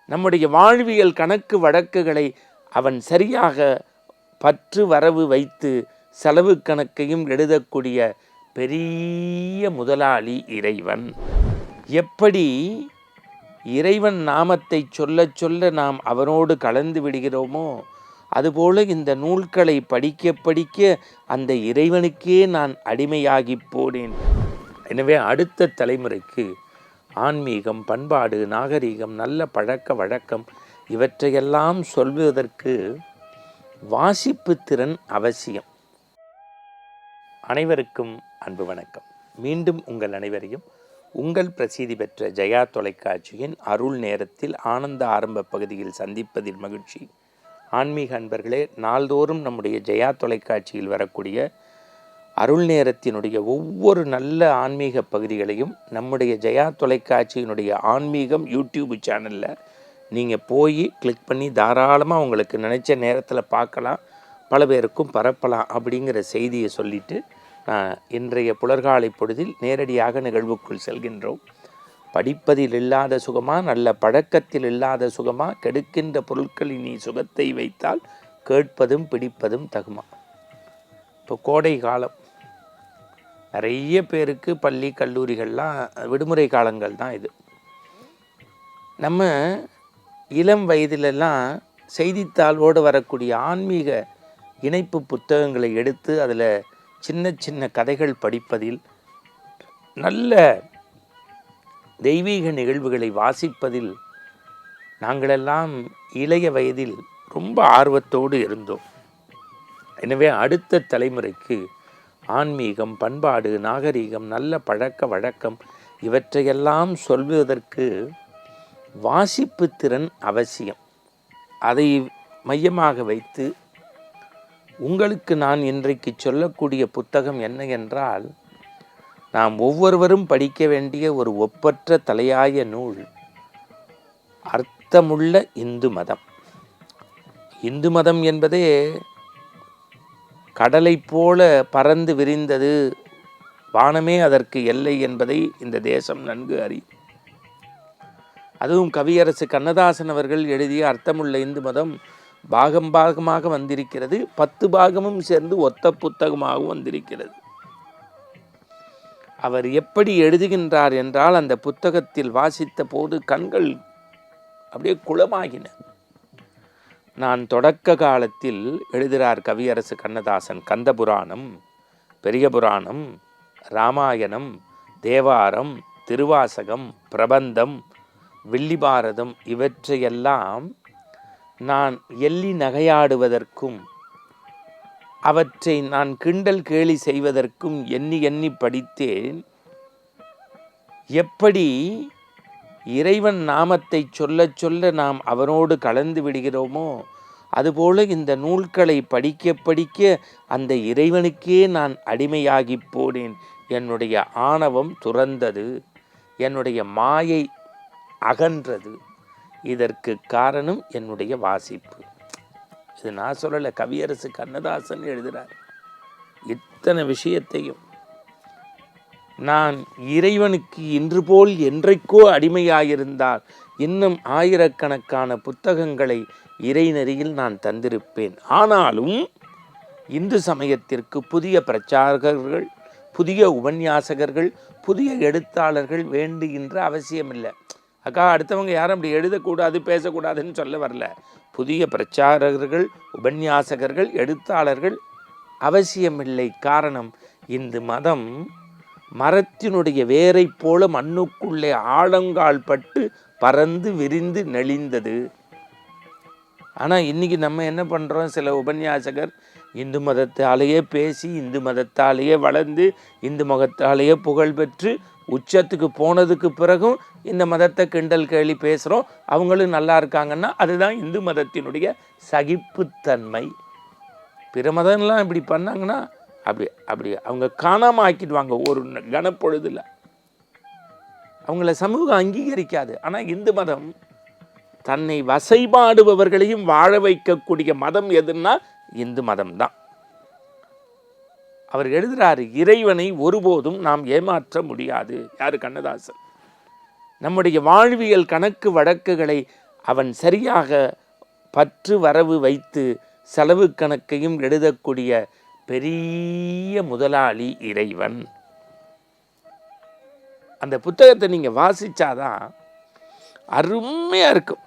நம்முடைய வாழ்வியல் கணக்கு வழக்குகளை அவன் சரியாக பற்று வரவு வைத்து செலவு கணக்கையும் எழுதக்கூடிய பெரிய முதலாளி இறைவன். எப்படி இறைவன் நாமத்தை சொல்ல சொல்ல நாம் அவனோடு கலந்து விடுகிறோமோ, அதுபோல இந்த நூல்களை படிக்க படிக்க அந்த இறைவனுக்கே நான் அடிமையாகி போனேன். எனவே அடுத்த தலைமுறைக்கு ஆன்மீகம், பண்பாடு, நாகரீகம், நல்ல பழக்க வழக்கம் இவற்றையெல்லாம் சொல்வதற்கு வாசிப்பு திறன் அவசியம். அனைவருக்கும் அன்பு வணக்கம். மீண்டும் உங்கள் அனைவரையும் உங்கள் பிரசித்தி பெற்ற ஜெயா தொலைக்காட்சியின் அருள் நேரத்தில் ஆனந்த ஆரம்ப பகுதியில் சந்திப்பதில் மகிழ்ச்சி. ஆன்மீக அன்பர்களே, நாள்தோறும் நம்முடைய ஜெயா தொலைக்காட்சியில் வரக்கூடிய அருள் நேரத்தினுடைய ஒவ்வொரு நல்ல ஆன்மீக பகுதிகளையும் நம்முடைய ஜெயா தொலைக்காட்சியினுடைய ஆன்மீகம் யூடியூப் சேனலில் நீங்கள் போய் கிளிக் பண்ணி தாராளமாக உங்களுக்கு நினச்ச நேரத்தில் பார்க்கலாம், பல பேருக்கும் பரப்பலாம் அப்படிங்கிற செய்தியை சொல்லிவிட்டு நான் இன்றைய புலர்காலை பொழுதில் நேரடியாக நிகழ்வுக்குள் செல்கின்றோம். படிப்பதில் இல்லாத சுகமா, நல்ல பழக்கத்தில் இல்லாத சுகமா, கெடுக்கின்ற பொருட்களில் நீ சுகத்தை வைத்தால் கேட்பதும் பிடிப்பதும் தகுமா. இப்போ கோடை காலம், நிறைய பேருக்கு பள்ளி கல்லூரிகள்லாம் விடுமுறை காலங்கள் தான் இது. நம்ம இளம் வயதிலெல்லாம் செய்தித்தாளோடு வரக்கூடிய ஆன்மீக இணைப்பு புத்தகங்களை எடுத்து அதில் சின்ன சின்ன கதைகள் படிப்பதில், நல்ல தெய்வீக நிகழ்வுகளை வாசிப்பதில் நாங்களெல்லாம் இளைய வயதில் ரொம்ப ஆர்வத்தோடு இருந்தோம். எனவே அடுத்த தலைமுறைக்கு ஆன்மீகம், பண்பாடு, நாகரீகம், நல்ல பழக்க வழக்கம் இவற்றையெல்லாம் சொல்வதற்கு வாசிப்பு திறன் அவசியம். அதை மையமாக வைத்து உங்களுக்கு நான் இன்றைக்கு சொல்லக்கூடிய புத்தகம் என்ன என்றால், நாம் ஒவ்வொருவரும் படிக்க வேண்டிய ஒரு ஒப்பற்ற தலையாய நூல் அர்த்தமுள்ள இந்து மதம். இந்து மதம் என்பதே கடலை போல பறந்து விரிந்தது, வானமே அதற்கு எல்லை என்பதை இந்த தேசம் நன்கு அறியும். அதுவும் கவியரசு கண்ணதாசன் அவர்கள் எழுதிய அர்த்தமுள்ள இந்து மதம் பாகம் பாகமாக வந்திருக்கிறது. 10 பாகமும் சேர்ந்து ஒத்த புத்தகமாகவும் வந்திருக்கிறது. அவர் எப்படி எழுதுகின்றார் என்றால், அந்த புத்தகத்தில் வாசித்த போது கண்கள் அப்படியே குளமாகின. நான் தொடக்க காலத்தில் எழுதுகிறார் கவியரசு கண்ணதாசன், கந்தபுராணம், பெரிய புராணம், இராமாயணம், தேவாரம், திருவாசகம், பிரபந்தம், வில்லிபாரதம் இவற்றையெல்லாம் நான் எள்ளி நகையாடுவதற்கும் அவற்றை நான் கிண்டல் கேலி செய்வதற்கும் எண்ணி எண்ணி படித்தேன். எப்படி இறைவன் நாமத்தை சொல்ல சொல்ல நாம் அவனோடு கலந்து விடுகிறோமோ, அதுபோல இந்த நூல்களை படிக்க படிக்க அந்த இறைவனுக்கே நான் அடிமையாகி போனேன். என்னுடைய ஆணவம் துறந்தது, என்னுடைய மாயை அகன்றது. இதற்கு காரணம் என்னுடைய வாசிப்பு. இது நான் சொல்லலை, கவியரசு கண்ணதாசன் எழுதுகிறார். இத்தனை விஷயத்தையும் நான் இறைவனுக்கு இன்று போல் என்றைக்கோ அடிமையாயிருந்தால் இன்னும் ஆயிரக்கணக்கான புத்தகங்களை இறைநெறியில் நான் தந்திருப்பேன். ஆனாலும் இந்து சமயத்திற்கு புதிய பிரச்சாரகர்கள், புதிய உபன்யாசகர்கள், புதிய எழுத்தாளர்கள் வேண்டுகின்ற அவசியமில்லை. அக்கா, அடுத்தவங்க யாரும் அப்படி எழுதக்கூடாது, பேசக்கூடாதுன்னு சொல்ல வரல. புதிய பிரச்சாரகர்கள், உபன்யாசகர்கள், எழுத்தாளர்கள் அவசியமில்லை. காரணம், இந்த மதம் மரத்தினுடைய வேரை போல மண்ணுக்குள்ளே ஆழங்கால் பட்டு பறந்து விரிந்து நெளிந்தது. ஆனால் இன்றைக்கி நம்ம என்ன பண்ணுறோம், சில உபன்யாசகர் இந்து மதத்தாலேயே பேசி, இந்து மதத்தாலேயே வளர்ந்து, இந்து மதத்தாலேயே புகழ் பெற்று உச்சத்துக்கு போனதுக்கு பிறகும் இந்த மதத்தை கிண்டல் கேலி பேசுகிறோம். அவங்களும் நல்லா இருக்காங்கன்னா அதுதான் இந்து மதத்தினுடைய சகிப்புத்தன்மை. பிற மதம்லாம் இப்படி பண்ணாங்கன்னா அப்படி அவங்க காணாமல் ஆக்கிடுவாங்க ஒரு கனப்பொழுதில். அவங்கள சமூகம் அங்கீகரிக்காது. ஆனால் இந்து மதம் தன்னை வசைபாடுபவர்களையும் வாழ வைக்கக்கூடிய மதம் எதுன்னா இந்து மதம்தான். அவர் எழுதுகிறார், இறைவனை ஒருபோதும் நாம் ஏமாற்ற முடியாது. யாரு? கண்ணதாசன். நம்முடைய வாழ்வியல் கணக்கு வழக்குகளை அவன் சரியாக பற்று வரவு வைத்து செலவு கணக்கையும் எழுதக்கூடிய பெரிய முதலாளி இறைவன். அந்த புத்தகத்தை நீங்கள் வாசிச்சாதான் அருமையாக இருக்கும்.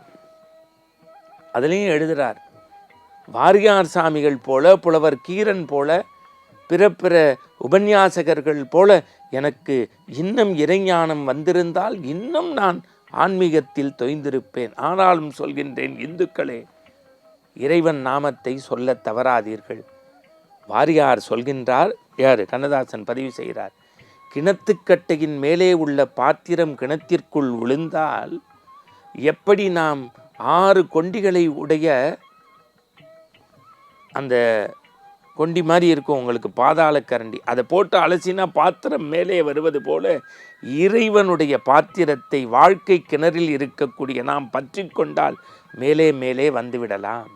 அதுலேயும் எழுதுகிறார், வாரியார் சாமிகள் போல, புலவர் கீரன் போல, பிற உபன்யாசகர்கள் போல எனக்கு இன்னும் இறைஞானம் வந்திருந்தால் இன்னும் நான் ஆன்மீகத்தில் தொய்ந்திருப்பேன். ஆனாலும் சொல்கின்றேன், இந்துக்களே, இறைவன் நாமத்தை சொல்ல தவறாதீர்கள். வாரியார் சொல்கின்றார், யார்? கண்ணதாசன் பதிவு செய்கிறார், கிணத்துக்கட்டையின் மேலே உள்ள பாத்திரம் கிணத்திற்குள் விழுந்தால் எப்படி நாம் 6 கொண்டிகளை உடைய அந்த கொண்டி மாதிரி இருக்கும் உங்களுக்கு பாதாள கரண்டி, அதை போட்டு அலசினா பாத்திரம் மேலே வருவது போல இறைவனுடைய பாத்திரத்தை வாழ்க்கை கிணறில் இருக்கக்கூடிய நாம் பற்றி கொண்டால் மேலே மேலே வந்துவிடலாம்.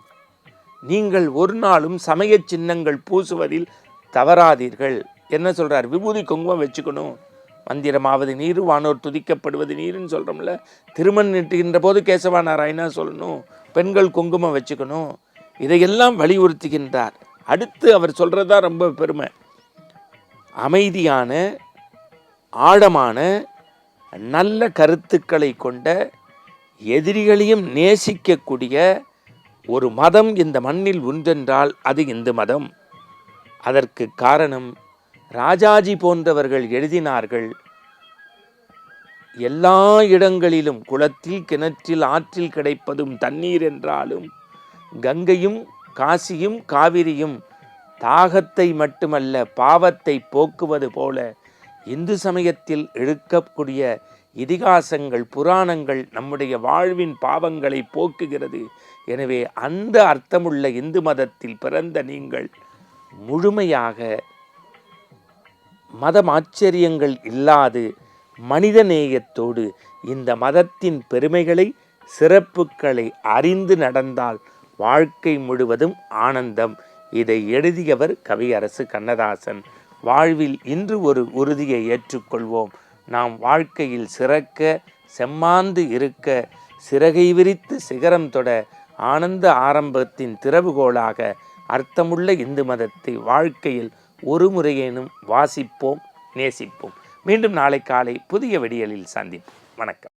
நீங்கள் ஒரு நாளும் சமய சின்னங்கள் பூசுவதில் தவறாதீர்கள். என்ன சொல்றார்? விபூதி குங்குமம் வச்சுக்கணும், மந்திரமாவது நீர், வானோர் துதிக்கப்படுவது நீருன்னு சொல்கிறோம்ல. திருமண் நீட்டுகின்ற போது கேசவ நாராயணா சொல்லணும், பெண்கள் குங்குமம் வச்சுக்கணும். இதையெல்லாம் வலியுறுத்துகின்றார். அடுத்து அவர் சொல்கிறதா ரொம்ப பெருமை. அமைதியான, ஆழமான, நல்ல கருத்துக்களை கொண்ட, எதிரிகளையும் நேசிக்கக்கூடிய ஒரு மதம் இந்த மண்ணில் உண்டென்றால் அது இந்து மதம். அதற்கு காரணம் ராஜாஜி போன்றவர்கள் எழுதினார்கள், எல்லா இடங்களிலும் குளத்தில், கிணற்றில், ஆற்றில் கிடைப்பதும் தண்ணீர் என்றாலும் கங்கையும் காசியும் காவிரியும் தாகத்தை மட்டுமல்ல பாவத்தை போக்குவது போல இந்து சமயத்தில் இருக்கக்கூடிய இதிகாசங்கள், புராணங்கள் நம்முடைய வாழ்வின் பாவங்களை போக்குகிறது. எனவே அந்த அர்த்தமுள்ள இந்து மதத்தில் பிறந்த நீங்கள் முழுமையாக மதமாச்சரியங்கள் இல்லாது மனித நேயத்தோடு இந்த மதத்தின் பெருமைகளை, சிறப்புகளை அறிந்து நடந்தால் வாழ்க்கை முழுவதும் ஆனந்தம். இதை எழுதியவர் கவியரசு கண்ணதாசன். வாழ்வில் இன்று ஒரு உறுதியை ஏற்றுக்கொள்வோம். நாம் வாழ்க்கையில் சிறக்க, செம்மாந்து இருக்க, சிறகை விரித்து சிகரம் தொட ஆனந்த ஆரம்பத்தின் திறவுகோலாக அர்த்தமுள்ள இந்து மதத்தை வாழ்க்கையில் ஒரு முறையேனும் வாசிப்போம், நேசிப்போம். மீண்டும் நாளை காலை புதிய விடியலில் சந்திப்போம். வணக்கம்.